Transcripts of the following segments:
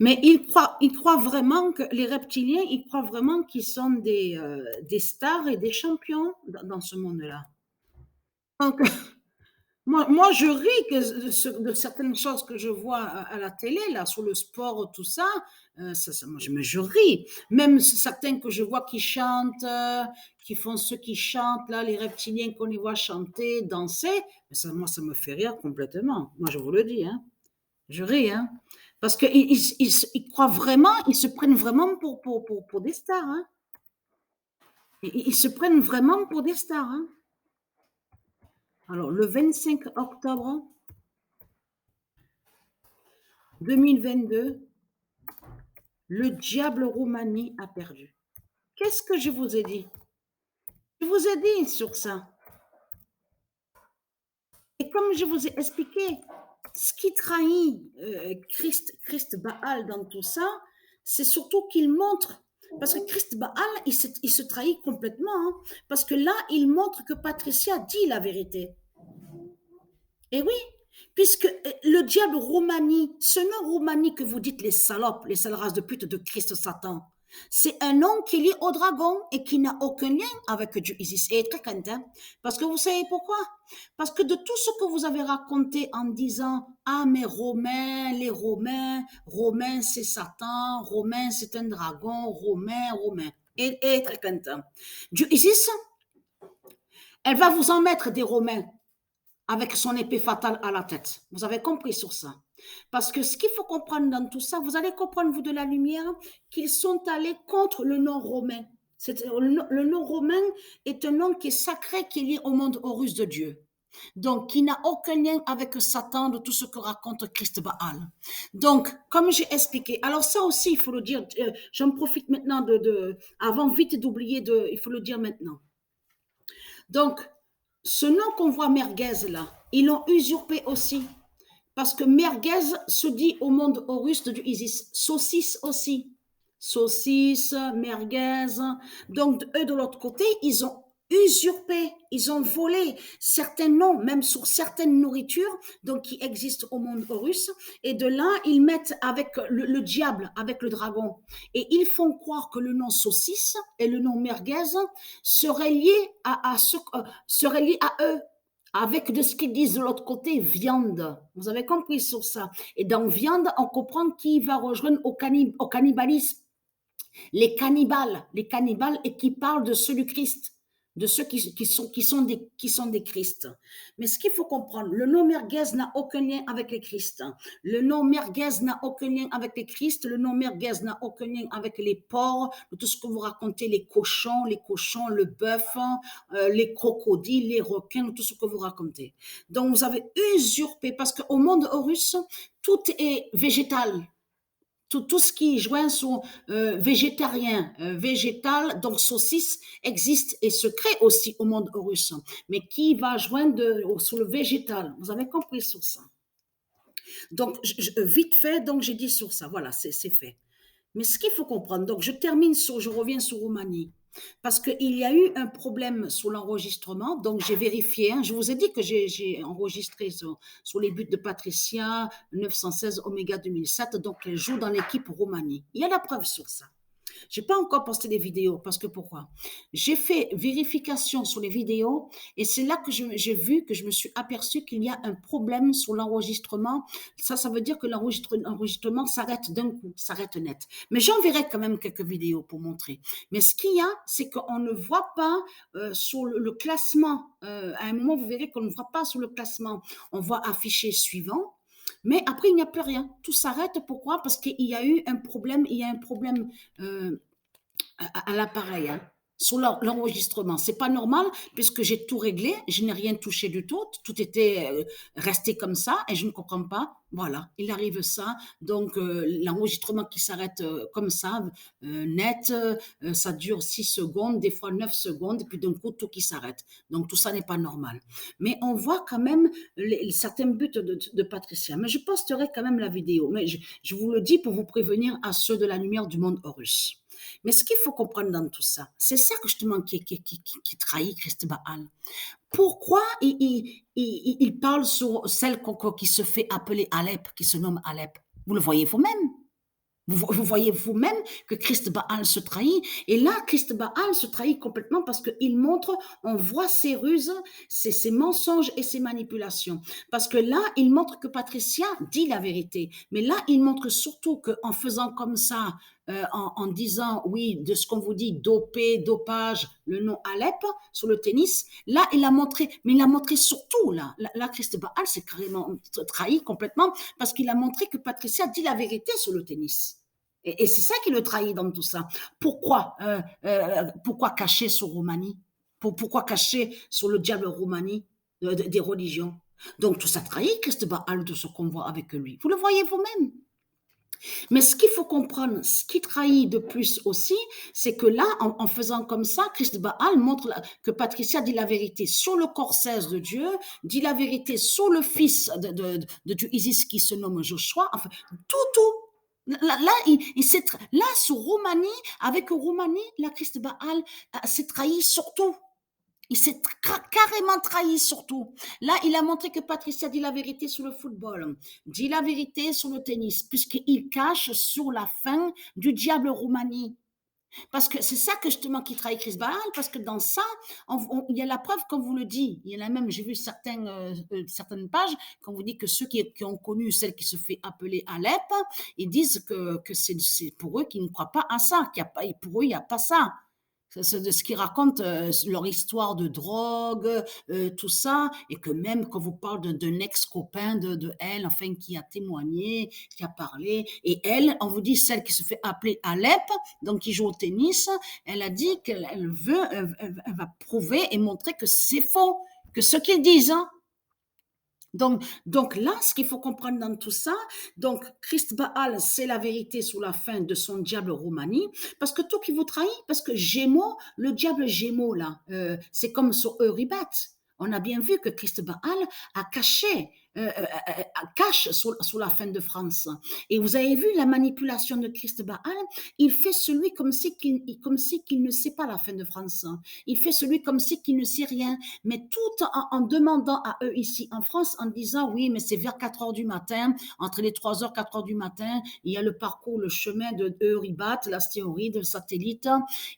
Mais ils croient vraiment que les reptiliens, ils croient vraiment qu'ils sont des stars et des champions dans ce monde-là. Donc, moi, je ris de certaines choses que je vois à la télé, là, sur le sport, tout ça. Moi, je ris. Même certains que je vois qui chantent, qui font ceux qui chantent, là, les reptiliens qu'on les voit chanter, danser. Moi, ça me fait rire complètement. Moi, je vous le dis, hein. Je ris, hein. Parce qu'ils croient vraiment, ils se prennent vraiment pour des stars, hein. Ils se prennent vraiment pour des stars, hein. Alors, le 25 octobre 2022, le diable Roumanie a perdu. Qu'est-ce que je vous ai dit? Je vous ai dit sur ça. Et comme je vous ai expliqué, ce qui trahit Christ Baal dans tout ça, c'est surtout qu'il montre, parce que Christ Baal, il se trahit complètement, hein, parce que là, il montre que Patricia dit la vérité. Et oui, puisque le diable Roumanie, ce nom Roumanie que vous dites les salopes, les sales races de pute de Christ Satan, c'est un nom qui est lié au dragon et qui n'a aucun lien avec Dieu Isis. Et très content. Parce que vous savez pourquoi? Parce que de tout ce que vous avez raconté en disant ah mais Romain, les Romains, Romain c'est Satan, Romain c'est un dragon, Romain. Et très content. Dieu Isis, elle va vous en mettre des Romains avec son épée fatale à la tête. Vous avez compris sur ça. Parce que ce qu'il faut comprendre dans tout ça, vous allez comprendre, vous de la lumière, qu'ils sont allés contre le nom romain. Le nom romain est un nom qui est sacré, qui est lié au monde horus de Dieu. Donc, qui n'a aucun lien avec Satan de tout ce que raconte Christ Baal. Donc, comme j'ai expliqué, alors ça aussi, il faut le dire, j'en profite maintenant avant vite d'oublier, il faut le dire maintenant. Donc, ce nom qu'on voit merguez là, ils l'ont usurpé aussi. Parce que merguez se dit au monde horus de Isis. Saucisse aussi. Saucisse, merguez. Donc, eux, de l'autre côté, ils ont usurpé, ils ont volé certains noms, même sur certaines nourritures, donc qui existent au monde horus. Et de là, ils mettent avec le diable, avec le dragon. Et ils font croire que le nom saucisse et le nom merguez seraient liés seraient liés à eux avec de ce qu'ils disent de l'autre côté, viande. Vous avez compris sur ça. Et dans viande, on comprend qui va rejoindre au cannibalisme. Les cannibales et qui parlent de ceux du Christ, de ceux qui sont des Christ. Mais ce qu'il faut comprendre, le nom merguez n'a aucun lien avec les Christ. Le nom merguez n'a aucun lien avec les Christ. Le nom merguez n'a aucun lien avec les porcs, tout ce que vous racontez, les cochons, le bœuf, les crocodiles, les requins, tout ce que vous racontez. Donc vous avez usurpé, parce qu'au monde horus, tout est végétal. Tout ce qui joint sont végétarien, végétal, donc saucisse existe et se crée aussi au monde horus. Mais qui va joindre sur le végétal? Vous avez compris sur ça. Donc, vite fait, donc j'ai dit sur ça. Voilà, c'est fait. Mais ce qu'il faut comprendre, donc je reviens sur Roumanie. Parce qu'il y a eu un problème sur l'enregistrement, donc j'ai vérifié. Hein, je vous ai dit que j'ai enregistré sur les buts de Patricia 916 Oméga 2007, donc elle joue dans l'équipe Roumanie. Il y a la preuve sur ça. Je n'ai pas encore posté des vidéos parce que pourquoi? J'ai fait vérification sur les vidéos et c'est là que j'ai vu que je me suis aperçu qu'il y a un problème sur l'enregistrement. Ça veut dire que l'enregistrement s'arrête d'un coup, s'arrête net. Mais j'enverrai quand même quelques vidéos pour montrer. Mais ce qu'il y a, c'est qu'on ne voit pas sur le classement. À un moment, vous verrez qu'on ne voit pas sur le classement. On voit afficher suivant. Mais après, il n'y a plus rien. Tout s'arrête. Pourquoi? Parce qu'il y a eu un problème. Il y a un problème euh, à l'appareil, hein, sur l'enregistrement. C'est pas normal puisque j'ai tout réglé, je n'ai rien touché du tout, tout était resté comme ça et je ne comprends pas. Voilà, il arrive ça, donc l'enregistrement qui s'arrête comme ça, net, ça dure 6 secondes, des fois 9 secondes, et puis d'un coup tout qui s'arrête. Donc tout ça n'est pas normal. Mais on voit quand même certains buts de Patricia. Mais je posterai quand même la vidéo. Mais je vous le dis pour vous prévenir à ceux de la lumière du monde horus. Mais ce qu'il faut comprendre dans tout ça, c'est ça que justement qui trahit Christ Baal. Pourquoi il parle sur celle qui se fait appeler Alep, qui se nomme Alep? Vous le voyez vous-même. Vous voyez vous-même que Christ Baal se trahit. Et là, Christ Baal se trahit complètement parce qu'il montre, on voit ses ruses, ses mensonges et ses manipulations. Parce que là, il montre que Patricia dit la vérité. Mais là, il montre surtout qu'en faisant comme ça, en disant, oui, de ce qu'on vous dit, dopé, dopage, le nom Alep sur le tennis, là, il a montré, mais il a montré surtout, là Christ Baal s'est carrément trahi complètement parce qu'il a montré que Patricia dit la vérité sur le tennis. Et c'est ça qui le trahit dans tout ça. Pourquoi cacher sur Roumanie? Pourquoi cacher sur le diable Roumanie des religions? Donc tout ça trahit Christ Baal de ce qu'on voit avec lui. Vous le voyez vous-même. Mais ce qu'il faut comprendre, ce qui trahit de plus aussi, c'est que là, en faisant comme ça, Christ Baal montre que Patricia dit la vérité sur le corps 16 de Dieu, dit la vérité sur le fils de Dieu Isis qui se nomme Joshua, enfin, tout. Là, là, sur Roumanie, avec Roumanie, la Christ Baal s'est trahi surtout. Il s'est carrément trahi surtout. Là, il a montré que Patricia dit la vérité sur le football, dit la vérité sur le tennis, puisqu'il cache sur la fin du diable Roumanie. Parce que c'est ça que justement qui trahit Chris Baal, parce que dans ça, il y a la preuve, comme vous le dit. Il y en a même, j'ai vu certaines pages, quand vous dit que ceux qui ont connu celle qui se fait appeler Alep, ils disent que c'est pour eux qui ne croient pas à ça, pour eux, il n'y a pas ça. C'est de ce qu'ils racontent, leur histoire de drogue, tout ça, et que même quand vous parlez d'un ex-copain de elle, enfin, qui a témoigné, qui a parlé, et elle, on vous dit celle qui se fait appeler Alep, donc qui joue au tennis, elle a dit elle va prouver et montrer que c'est faux, que ce qu'ils disent, hein. Donc là, ce qu'il faut comprendre dans tout ça, donc Christ Baal, c'est la vérité sur la fin de son diable Roumanie, parce que tout qui vous trahit, parce que Gémeaux, le diable Gémeaux, là, c'est comme sur Euribat. On a bien vu que Christ Baal a cache sur la fin de France. Et vous avez vu la manipulation de Christ Baal, il fait celui comme si qu'il ne sait pas la fin de France. Il fait celui comme si qu'il ne sait rien, mais tout en demandant à eux ici en France, en disant oui, mais c'est vers 4 heures du matin, entre les 3 heures, 4 heures du matin, il y a le parcours, le chemin de Euribat, l'astéroïde, le satellite,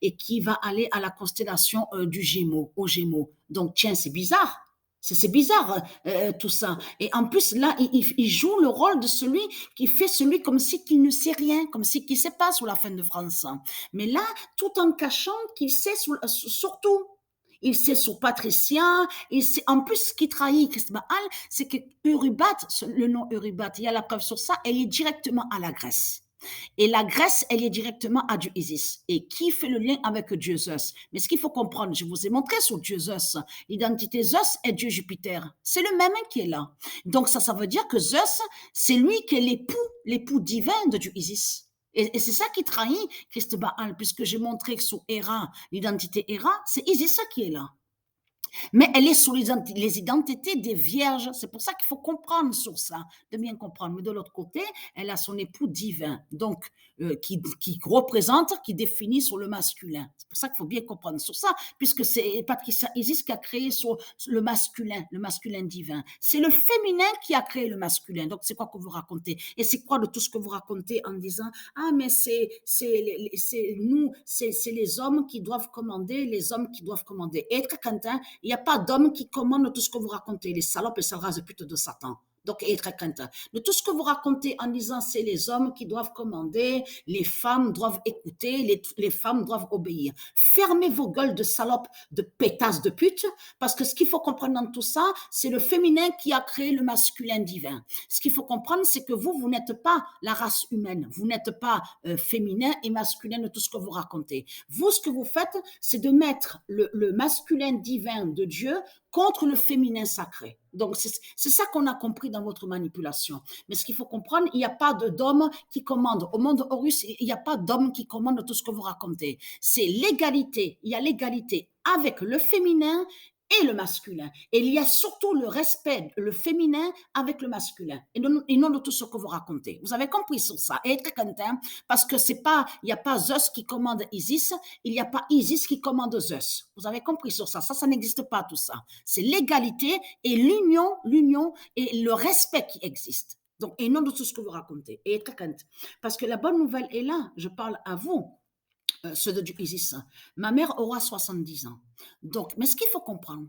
et qui va aller à la constellation du Gémeaux, au Gémeaux. Donc, tiens, c'est bizarre. C'est bizarre tout ça. Et en plus, là, il joue le rôle de celui qui fait celui comme si qu'il ne sait rien, comme si qu'il ne sait pas sur la fin de France. Mais là, tout en cachant qu'il sait surtout. Il sait sur Patricia, il sait, en plus, ce qui trahit Christ Baal, c'est que Eurybat, le nom Eurybat, il y a la preuve sur ça, elle est directement à la Grèce. Et la Grèce, elle est directement à Dieu Isis. Et qui fait le lien avec Dieu Zeus? Mais ce qu'il faut comprendre, je vous ai montré sur Dieu Zeus, l'identité Zeus est Dieu Jupiter. C'est le même qui est là. Donc ça veut dire que Zeus, c'est lui qui est l'époux divin de Dieu Isis. Et c'est ça qui trahit Christ Baal, puisque j'ai montré que sur Héra, l'identité Héra, c'est Isis qui est là. Mais elle est sous les identités des vierges. C'est pour ça qu'il faut comprendre sur ça, de bien comprendre. Mais de l'autre côté, elle a son époux divin, donc qui représente, qui définit sur le masculin. C'est pour ça qu'il faut bien comprendre sur ça, puisque c'est Patricia Isis qui a créé sur le masculin divin. C'est le féminin qui a créé le masculin. Donc, c'est quoi que vous racontez? Et c'est quoi de tout ce que vous racontez en disant ah, mais c'est nous, c'est les hommes qui doivent commander, les hommes qui doivent commander. Être Quentin, il n'y a pas d'homme qui commande tout ce que vous racontez, les salopes et salras de pute de Satan. Donc, être craintif. De tout ce que vous racontez en disant c'est les hommes qui doivent commander, les femmes doivent écouter, les femmes doivent obéir. Fermez vos gueules de salopes, de pétasses de pute, parce que ce qu'il faut comprendre dans tout ça, c'est le féminin qui a créé le masculin divin. Ce qu'il faut comprendre, c'est que vous n'êtes pas la race humaine. Vous n'êtes pas féminin et masculin de tout ce que vous racontez. Vous, ce que vous faites, c'est de mettre le masculin divin de Dieu contre le féminin sacré. Donc, c'est ça qu'on a compris dans votre manipulation. Mais ce qu'il faut comprendre, il n'y a pas d'homme qui commande. Au monde Horus, il n'y a pas d'homme qui commande tout ce que vous racontez. C'est l'égalité. Il y a l'égalité avec le féminin et le masculin. Et il y a surtout le respect, le féminin avec le masculin. Et non de tout ce que vous racontez. Vous avez compris sur ça. Et être content, parce que il n'y a pas Zeus qui commande Isis, il n'y a pas Isis qui commande Zeus. Vous avez compris sur ça. Ça n'existe pas tout ça. C'est l'égalité et l'union et le respect qui existent. Donc, et non de tout ce que vous racontez. Et très crainte. Parce que la bonne nouvelle est là. Je parle à vous, ceux de Isis. Ma mère aura 70 ans. Donc, mais ce qu'il faut comprendre,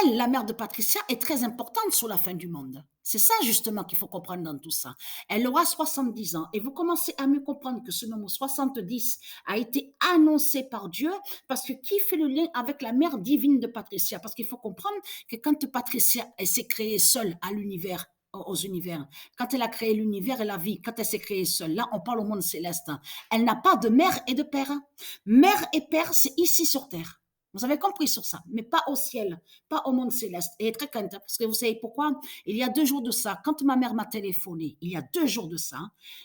elle, la mère de Patricia, est très importante sur la fin du monde. C'est ça justement qu'il faut comprendre dans tout ça. Elle aura 70 ans et vous commencez à mieux comprendre que ce nombre 70 a été annoncé par Dieu parce que qui fait le lien avec la mère divine de Patricia? Parce qu'il faut comprendre que quand Patricia s'est créée seule à l'univers, aux univers, quand elle a créé l'univers et la vie, quand elle s'est créée seule, là on parle au monde céleste, elle n'a pas de mère et de père. Mère et père, c'est ici sur terre. Vous avez compris sur ça, mais pas au ciel, pas au monde céleste. Et très content, parce que vous savez pourquoi? Il y a 2 jours de ça, quand ma mère m'a téléphoné, il y a 2 jours de ça,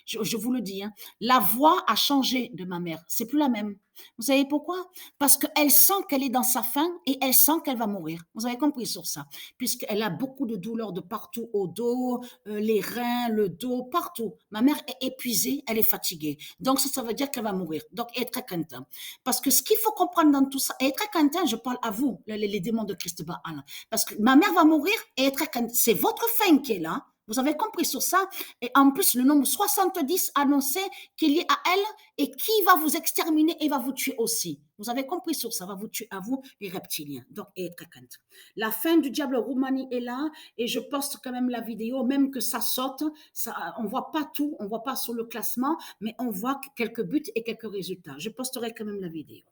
je vous le dis, hein, la voix a changé de ma mère. C'est plus la même. Vous savez pourquoi? Parce qu'elle sent qu'elle est dans sa fin et elle sent qu'elle va mourir. Vous avez compris sur ça? Puisqu'elle a beaucoup de douleurs de partout, au dos, les reins, le dos, partout. Ma mère est épuisée, elle est fatiguée. Donc ça veut dire qu'elle va mourir. Donc elle est très contente. Parce que ce qu'il faut comprendre dans tout ça, elle est très contente, je parle à vous, les démons de Christ Baal. Parce que ma mère va mourir et elle est très contente. C'est votre fin qui est là. Vous avez compris sur ça? Et en plus, le nombre 70 annoncé qu'il y a à elle et qui va vous exterminer et va vous tuer aussi. Vous avez compris sur ça, va vous tuer à vous, les reptiliens. Donc, et très contente. La fin du diable Roumanie est là et je poste quand même la vidéo, même que ça saute. Ça, on voit pas tout, on voit pas sur le classement, mais on voit quelques buts et quelques résultats. Je posterai quand même la vidéo.